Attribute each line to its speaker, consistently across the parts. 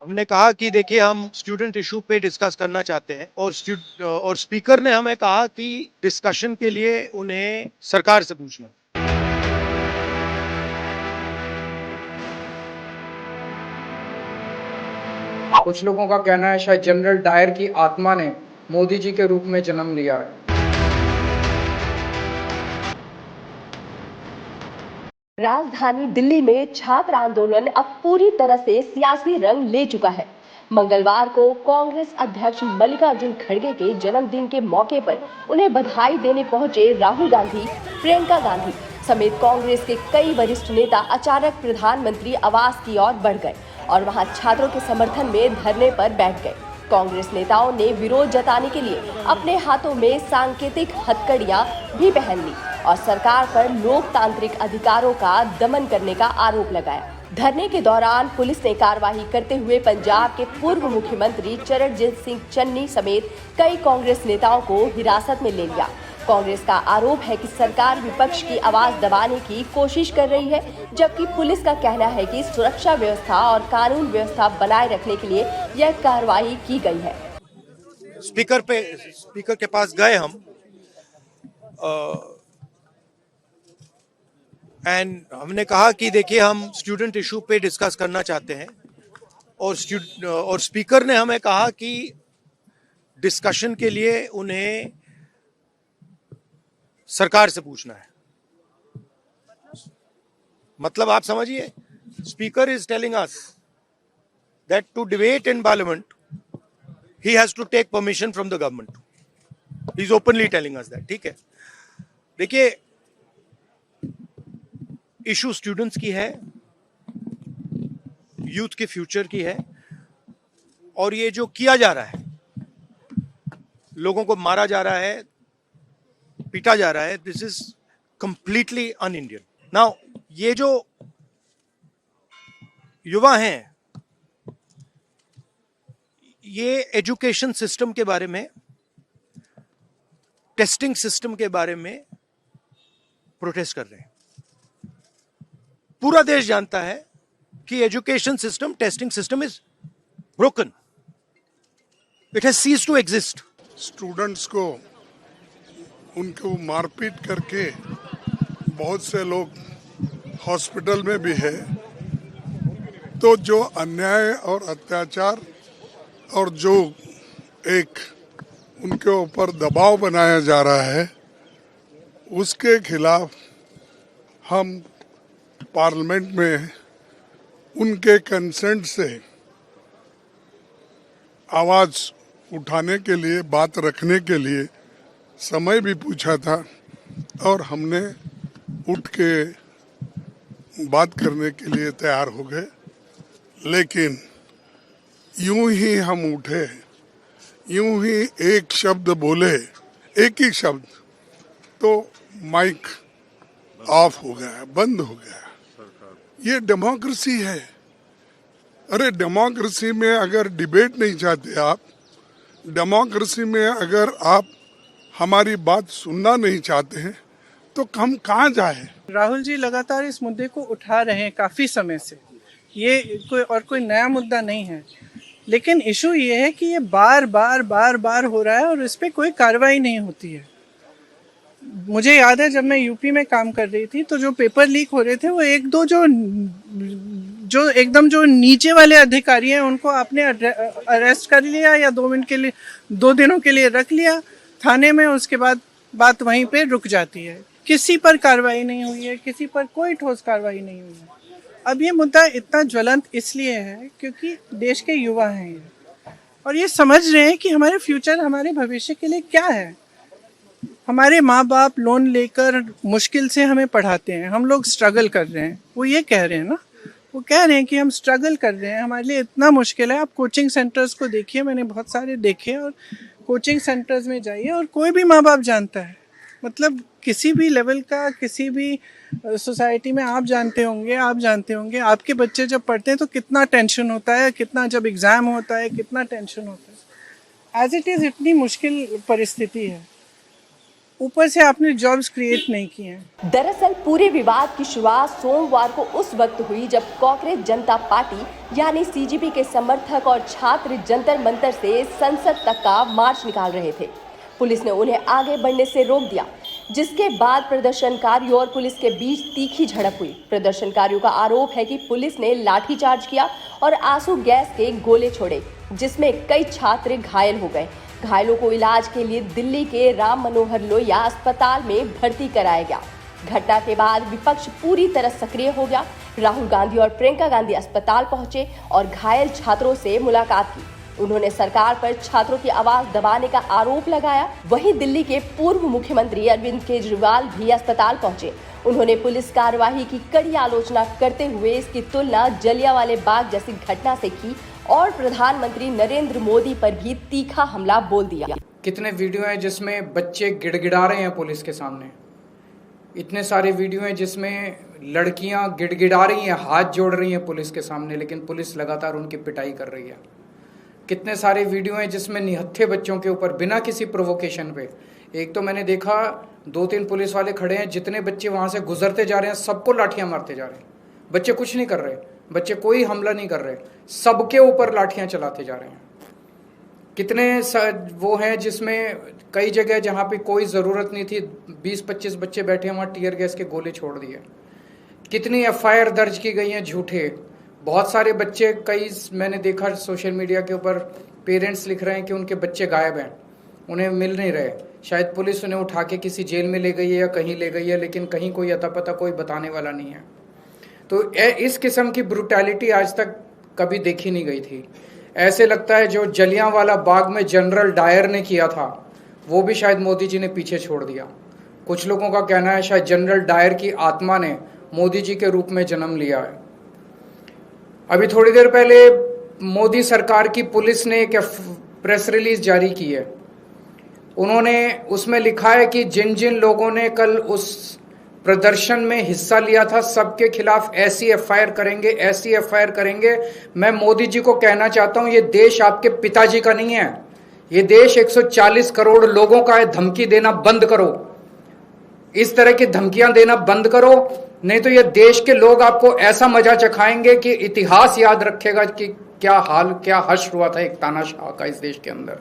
Speaker 1: हमने कहा कि देखिए हम स्टूडेंट इशू पे डिस्कस करना चाहते हैं और स्पीकर ने हमें कहा कि डिस्कशन के लिए उन्हें सरकार से पूछना।
Speaker 2: कुछ लोगों का कहना है शायद जनरल डायर की आत्मा ने मोदी जी के रूप में जन्म लिया है।
Speaker 3: राजधानी दिल्ली में छात्र आंदोलन अब पूरी तरह से सियासी रंग ले चुका है। मंगलवार को कांग्रेस अध्यक्ष मल्लिकार्जुन खड़गे के जन्मदिन के मौके पर उन्हें बधाई देने पहुंचे राहुल गांधी, प्रियंका गांधी समेत कांग्रेस के कई वरिष्ठ नेता अचानक प्रधानमंत्री आवास की ओर बढ़ गए और वहां छात्रों के समर्थन में धरने पर बैठ गए। कांग्रेस नेताओं ने विरोध जताने के लिए अपने हाथों में सांकेतिक हथकड़ियां भी पहन ली और सरकार पर लोकतांत्रिक अधिकारों का दमन करने का आरोप लगाया। धरने के दौरान पुलिस ने कार्रवाई करते हुए पंजाब के पूर्व मुख्यमंत्री चरणजीत सिंह चन्नी समेत कई कांग्रेस नेताओं को हिरासत में ले लिया। कांग्रेस का आरोप है कि सरकार विपक्ष की आवाज दबाने की कोशिश कर रही है, जबकि पुलिस का कहना है कि सुरक्षा व्यवस्था और कानून व्यवस्था बनाए रखने के लिए यह कार्रवाई की गई है।
Speaker 1: स्पीकर के पास गए हम एंड हमने कहा कि देखिए हम स्टूडेंट इशू पे डिस्कस करना चाहते हैं और स्पीकर ने हमें कहा कि डिस्कशन के लिए उन्हें सरकार से पूछना है। मतलब आप समझिए, speaker is telling us that to debate in parliament he has to take permission from the government. He is openly telling us that. ठीक है, देखिए इशू स्टूडेंट्स की है, यूथ के फ्यूचर की है, और ये जो किया जा रहा है, लोगों को मारा जा रहा है, पीटा जा रहा है, this is completely an Indian. Now ये जो युवा हैं, ये एजुकेशन सिस्टम के बारे में, टेस्टिंग सिस्टम के बारे में प्रोटेस्ट कर रहे हैं। पूरा देश जानता है कि education system, testing system is broken, it has ceased to exist.
Speaker 4: Students को उनको मारपीट करके बहुत से लोग हॉस्पिटल में भी है, तो जो अन्याय और अत्याचार और जो एक उनके ऊपर दबाव बनाया जा रहा है, उसके खिलाफ हम पार्लियामेंट में उनके कंसेंट से आवाज उठाने के लिए, बात रखने के लिए समय भी पूछा था और हमने उठ के बात करने के लिए तैयार हो गए। लेकिन यूं ही हम उठे, यूं ही एक शब्द बोले, एक ही शब्द, तो माइक ऑफ हो गया, बंद हो गया। ये डेमोक्रेसी है। अरे डेमोक्रेसी में अगर डिबेट नहीं चाहते आप, डेमोक्रेसी में अगर आप हमारी बात सुनना नहीं चाहते हैं, तो हम कहाँ जाए।
Speaker 5: राहुल जी लगातार इस मुद्दे को उठा रहे हैं काफ़ी समय से। ये कोई नया मुद्दा नहीं है, लेकिन इशू ये है कि ये बार बार हो रहा है और इस पर कोई कार्रवाई नहीं होती है। मुझे याद है जब मैं यूपी में काम कर रही थी, तो जो पेपर लीक हो रहे थे वो एक दो जो एकदम जो नीचे वाले अधिकारी हैं उनको आपने अरेस्ट कर लिया या 2 मिनट के लिए, 2 दिनों के लिए रख लिया थाने में, उसके बाद बात वहीं पे रुक जाती है। किसी पर कार्रवाई नहीं हुई है, किसी पर कोई ठोस कार्रवाई नहीं हुई है। अब ये मुद्दा इतना ज्वलंत इसलिए है क्योंकि देश के युवा हैं ये, और ये समझ रहे हैं कि हमारे फ्यूचर, हमारे भविष्य के लिए क्या है। हमारे माँ बाप लोन लेकर मुश्किल से हमें पढ़ाते हैं, हम लोग स्ट्रगल कर रहे हैं। वो ये कह रहे हैं ना, वो कह रहे हैं कि हम स्ट्रगल कर रहे हैं, हमारे लिए इतना मुश्किल है। आप कोचिंग सेंटर्स को देखिए, मैंने बहुत सारे देखे, और कोचिंग सेंटर्स में जाइए और कोई भी माँ बाप जानता है, मतलब किसी भी लेवल का, किसी भी सोसाइटी में आप जानते होंगे आपके बच्चे जब पढ़ते हैं तो कितना टेंशन होता है, कितना जब एग्ज़ाम होता है कितना टेंशन होता है। एज इट इज़ इतनी मुश्किल परिस्थिति है। ऊपर से आपने जॉब्स क्रिएट नहीं किए हैं।
Speaker 3: दरअसल पूरे विवाद की शुरुआत सोमवार को उस वक्त हुई जब कांग्रेस जनता पार्टी यानी सीजेपी के समर्थक और छात्र जंतर मंतर से संसद तक का मार्च निकाल रहे थे। पुलिस ने उन्हें आगे बढ़ने से रोक दिया, जिसके बाद प्रदर्शनकारियों और पुलिस के बीच तीखी झड़प हुई। प्रदर्शनकारियों का आरोप है कि पुलिस ने लाठीचार्ज किया और आंसू गैस के गोले छोड़े, जिसमें कई छात्र घायल हो गए। घायलों को इलाज के लिए दिल्ली के राम मनोहर लोहिया अस्पताल में भर्ती कराया गया। घटना के बाद विपक्ष पूरी तरह सक्रिय हो गया। राहुल गांधी और प्रियंका गांधी अस्पताल पहुंचे और घायल छात्रों से मुलाकात की। उन्होंने सरकार पर छात्रों की आवाज दबाने का आरोप लगाया। वहीं दिल्ली के पूर्व मुख्यमंत्री अरविंद केजरीवाल भी अस्पताल पहुंचे। उन्होंने पुलिस कार्रवाई की कड़ी आलोचना करते हुए इसकी तुलना जलियांवाले बाग जैसी घटना से की और प्रधानमंत्री नरेंद्र मोदी पर भी तीखा हमला बोल दिया।
Speaker 2: कितने वीडियो हैं जिसमें बच्चे गिड़गिड़ा रहे हैं पुलिस के सामने, इतने सारे वीडियो हैं जिसमें लड़कियां गिड़गिड़ा रही हैं, हाथ जोड़ रही हैं पुलिस के सामने, लेकिन पुलिस लगातार उनकी पिटाई कर रही है। कितने सारे वीडियो हैं जिसमें निहत्थे बच्चों के ऊपर बिना किसी प्रोवोकेशन पे, एक तो मैंने देखा 2-3 पुलिस वाले खड़े हैं, जितने बच्चे वहां से गुजरते जा रहे हैं सबको लाठियां मारते जा रहे हैं। बच्चे कुछ नहीं कर रहे, बच्चे कोई हमला नहीं कर रहे, सबके ऊपर लाठियां चलाते जा रहे हैं। कितने वो हैं जिसमें कई जगह जहां पे कोई ज़रूरत नहीं थी 20-25 बच्चे बैठे हैं, वहाँ टीयर गैस के गोले छोड़ दिए। कितनी एफआईआर दर्ज की गई हैं झूठे। बहुत सारे बच्चे, कई मैंने देखा सोशल मीडिया के ऊपर पेरेंट्स लिख रहे हैं कि उनके बच्चे गायब हैं, उन्हें मिल नहीं रहे। शायद पुलिस उन्हें उठा के किसी जेल में ले गई है या कहीं ले गई है, लेकिन कहीं कोई अता पता कोई बताने वाला नहीं है। तो इस किस्म की ब्रूटैलिटी आज तक कभी देखी नहीं गई थी। ऐसे लगता है जो जलियांवाला बाग में जनरल डायर ने किया था वो भी शायद मोदी जी ने पीछे छोड़ दिया। कुछ लोगों का कहना है शायद जनरल डायर की आत्मा ने मोदी जी के रूप में जन्म लिया है। अभी थोड़ी देर पहले मोदी सरकार की पुलिस ने एक प्रेस रिलीज जारी की है। उन्होंने उसमें लिखा है कि जिन जिन लोगों ने कल उस प्रदर्शन में हिस्सा लिया था सबके खिलाफ ऐसी एफआईआर करेंगे, ऐसी एफआईआर करेंगे। मैं मोदी जी को कहना चाहता हूं, ये देश आपके पिताजी का नहीं है, ये देश 140 करोड़ लोगों का है। धमकी देना बंद करो, इस तरह की धमकियां देना बंद करो, नहीं तो ये देश के लोग आपको ऐसा मजा चखाएंगे कि इतिहास याद रखेगा कि क्या हाल, क्या हश्र हुआ था एक तानाशाह का इस देश के अंदर।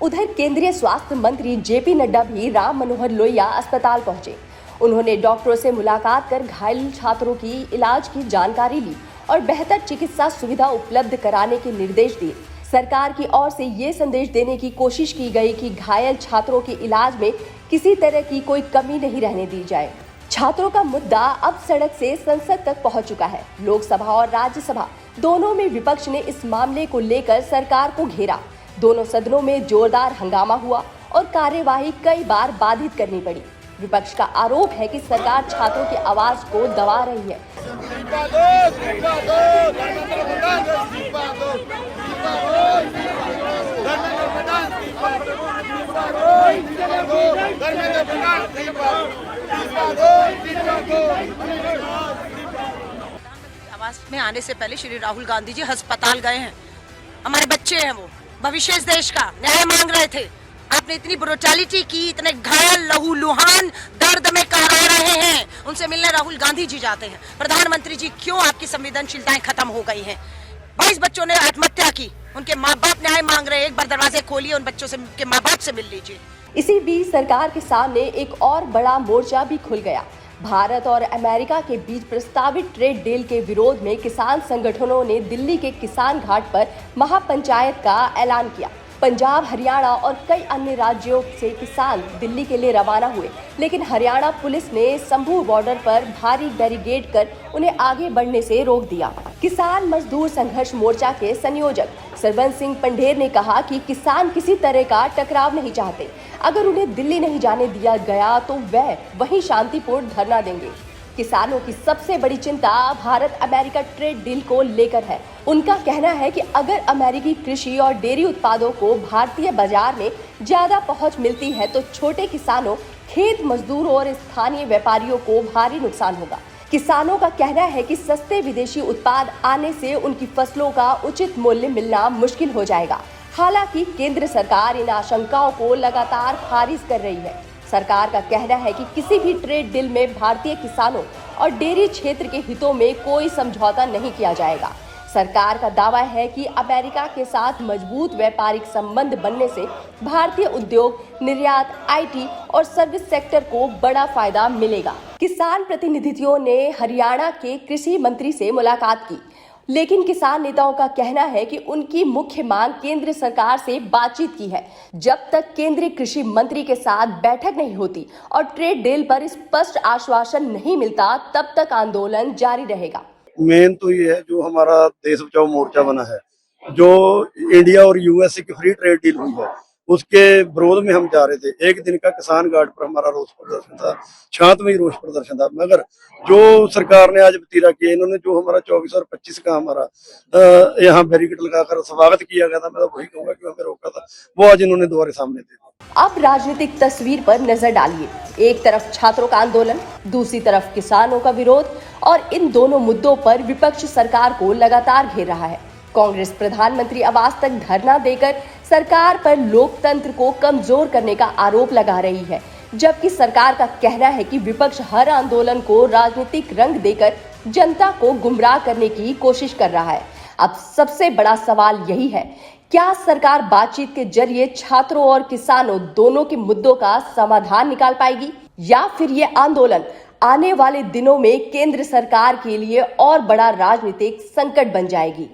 Speaker 3: उधर केंद्रीय स्वास्थ्य मंत्री जेपी नड्डा भी राम मनोहर लोहिया अस्पताल पहुंचे। उन्होंने डॉक्टरों से मुलाकात कर घायल छात्रों की इलाज की जानकारी ली और बेहतर चिकित्सा सुविधा उपलब्ध कराने के निर्देश दिए। सरकार की ओर से ये संदेश देने की कोशिश की गई कि घायल छात्रों के इलाज में किसी तरह की कोई कमी नहीं रहने दी जाए। छात्रों का मुद्दा अब सड़क से संसद तक पहुंच चुका है। लोकसभा और राज्यसभा दोनों में विपक्ष ने इस मामले को लेकर सरकार को घेरा। दोनों सदनों में जोरदार हंगामा हुआ और कार्यवाही कई बार बाधित करनी पड़ी। विपक्ष का आरोप है कि सरकार छात्रों की आवाज को दबा रही है।
Speaker 6: आवाज में आने से पहले श्री राहुल गांधी जी अस्पताल गए हैं। हमारे बच्चे हैं, वो भविष्य इस देश का न्याय मांग रहे थे। आपने इतनी ब्रुटैलिटी की, इतने घायल लहूलुहान दर्द में करा रहे हैं। उनसे मिलने राहुल गांधी जी जाते हैं। प्रधानमंत्री जी, क्यों आपकी संवेदनशीलताएं खत्म हो गई हैं? 22 बच्चों ने आत्महत्या की, उनके माँ बाप न्याय मांग रहे हैं। एक बार दरवाजे खोलिए, उन बच्चों से के माँ बाप से मिल लीजिए।
Speaker 3: इसी बीच सरकार के सामने एक और बड़ा मोर्चा भी खुल गया। भारत और अमेरिका के बीच प्रस्तावित ट्रेड डील के विरोध में किसान संगठनों ने दिल्ली के किसान घाट पर महापंचायत का ऐलान किया। पंजाब, हरियाणा और कई अन्य राज्यों से किसान दिल्ली के लिए रवाना हुए, लेकिन हरियाणा पुलिस ने संभू बॉर्डर पर भारी बैरिकेड कर उन्हें आगे बढ़ने से रोक दिया। किसान मजदूर संघर्ष मोर्चा के संयोजक सरबंस सिंह पंढेर ने कहा कि किसान किसी तरह का टकराव नहीं चाहते। अगर उन्हें दिल्ली नहीं जाने दिया गया तो वह वहीं शांतिपूर्ण धरना देंगे। किसानों की सबसे बड़ी चिंता भारत अमेरिका ट्रेड डील को लेकर है। उनका कहना है कि अगर अमेरिकी कृषि और डेयरी उत्पादों को भारतीय बाजार में ज्यादा पहुंच मिलती है तो छोटे किसानों, खेत मजदूरों और स्थानीय व्यापारियों को भारी नुकसान होगा। किसानों का कहना है कि सस्ते विदेशी उत्पाद आने से उनकी फसलों का उचित मूल्य मिलना मुश्किल हो जाएगा। हालांकि केंद्र सरकार इन आशंकाओं को लगातार खारिज कर रही है। सरकार का कहना है कि किसी भी ट्रेड डील में भारतीय किसानों और डेयरी क्षेत्र के हितों में कोई समझौता नहीं किया जाएगा। सरकार का दावा है कि अमेरिका के साथ मजबूत व्यापारिक संबंध बनने से भारतीय उद्योग, निर्यात, आईटी और सर्विस सेक्टर को बड़ा फायदा मिलेगा। किसान प्रतिनिधियों ने हरियाणा के कृषि मंत्री से मुलाकात की, लेकिन किसान नेताओं का कहना है कि उनकी मुख्य मांग केंद्र सरकार से बातचीत की है। जब तक केंद्रीय कृषि मंत्री के साथ बैठक नहीं होती और ट्रेड डील पर स्पष्ट आश्वासन नहीं मिलता, तब तक आंदोलन जारी रहेगा।
Speaker 7: मेन तो ये है, जो हमारा देश बचाओ मोर्चा बना है, जो इंडिया और यूएसए की फ्री ट्रेड डील हुई है, उसके विरोध में हम जा रहे थे। एक दिन का किसान घाट पर हमारा रोष प्रदर्शन था, शांतमय रोष प्रदर्शन था। मगर जो सरकार ने आज वतीरा किया, इन्होंने जो हमारा 24 और 25 का हमारा यहाँ बैरिकेड लगाकर स्वागत किया गया था, मैं तो वही कहूंगा कि हमें रोका था, वो आज इन्होंने दोबारा सामने दे दिया।
Speaker 3: अब राजनीतिक तस्वीर पर नजर डालिए। एक तरफ छात्रों का आंदोलन, दूसरी तरफ किसानों का विरोध, और इन दोनों मुद्दों पर विपक्ष सरकार को लगातार घेर रहा है। कांग्रेस प्रधानमंत्री आवास तक धरना देकर सरकार पर लोकतंत्र को कमजोर करने का आरोप लगा रही है, जबकि सरकार का कहना है कि विपक्ष हर आंदोलन को राजनीतिक रंग देकर जनता को गुमराह करने की कोशिश कर रहा है। अब सबसे बड़ा सवाल यही है, क्या सरकार बातचीत के जरिए छात्रों और किसानों दोनों के मुद्दों का समाधान निकाल पाएगी, या फिर ये आंदोलन आने वाले दिनों में केंद्र सरकार के लिए और बड़ा राजनीतिक संकट बन जाएगी।